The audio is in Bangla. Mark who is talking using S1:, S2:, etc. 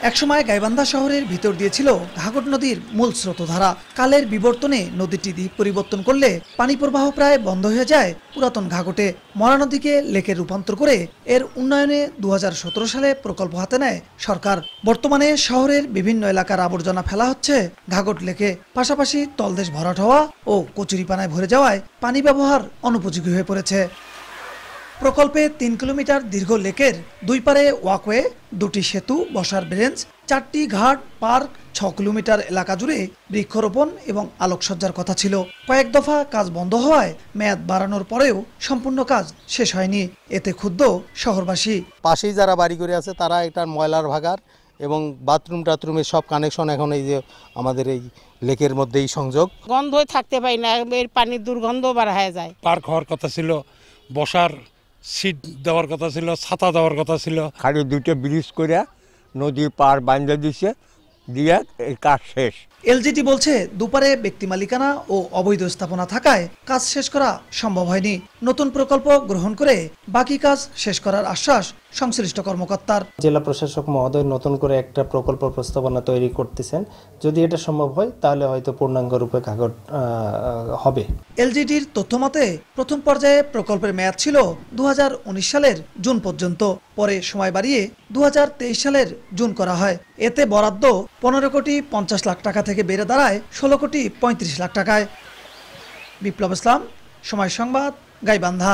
S1: একসময় গাইবান্ধা শহরের ভিতর দিয়ে ছিল ঘাঘট নদীর মূল স্রোতধারা। কালের বিবর্তনে নদীটি দিক পরিবর্তন করলে পানি প্রবাহ প্রায় বন্ধ হয়ে যায় পুরাতন ঘাঘটে। মরা নদীকে লেকে রূপান্তর করে এর উন্নয়নে 2017 সালে প্রকল্প হাতে নেয় সরকার। বর্তমানে শহরের বিভিন্ন এলাকার আবর্জনা ফেলা হচ্ছে ঘাঘট লেকে, পাশাপাশি তলদেশ ভরাট হওয়া ও কচুরিপানায় ভরে যাওয়ায় পানি ব্যবহার অনুপযোগী হয়ে পড়েছে। প্রকল্পে 3 কিলোমিটার দীর্ঘ লেকের দুই পারে ওয়াকওয়ে, 2টি সেতু, বসার বেঞ্চ, 4টি ঘাট, পার্ক, 6 কিলোমিটার এলাকা জুড়ে বৃক্ষরোপণ এবং আলোকসজ্জার কথা ছিল। কয়েক দফা কাজ বন্ধ হওয়ায় মেয়াদ বাড়ানোর পরেও সম্পূর্ণ কাজ শেষ হয়নি। এতে ক্ষুব্ধ শহরবাসী।
S2: পাশেই যারা বাড়ি করে আছে তারা একটা ময়লার ভাগার এবং বাথরুম টাথরুমের সব কানেকশন এখন এই যে আমাদের এই লেকের মধ্যেই সংযোগ।
S3: গন্ধই থাকতে পারি না, এর পানির দুর্গন্ধ বার হয়ে যায়।
S4: পার্ক হওয়ার কথা ছিল, বসার সিট দেওয়ার কথা ছিল, ছাতা দেওয়ার কথা ছিল।
S5: খালি 2টা ব্রিজ করে নদীর পার বাঁধে দিছে, দিয়ে এই কাজ শেষ।
S1: এলজিটি বলছে দুপারে ব্যক্তি মালিকানা ও অবৈধ স্থাপনা থাকায় কাজ শেষ করা সম্ভব হয়নি। নতুন প্রকল্প গ্রহণ করে বাকি কাজ শেষ করার আশ্বাস সংশ্লিষ্ট কর্মকর্তার।
S6: জেলা প্রশাসক মহোদয় নতুন করে একটা প্রকল্প প্রস্তাবনা তৈরি করতেছেন। যদি এটা সম্ভব হয় তাহলে হয়তো পূর্ণাঙ্গ রূপে ঘাঘট হবে।
S1: এলজিটির তথ্যমতে প্রথম পর্যায়ে প্রকল্পের মেয়াদ ছিল 2019 সালের জুন পর্যন্ত। পরে সময় বাড়িয়ে 2023 সালের জুন করা হয়। এতে বরাদ্দ 15 কোটি 50 লাখ টাকা থেকে বেড়ে দাঁড়ায় 16 কোটি 35 লাখ টাকায়। বিপ্লব ইসলাম, সময় সংবাদ, গাইবান্ধা।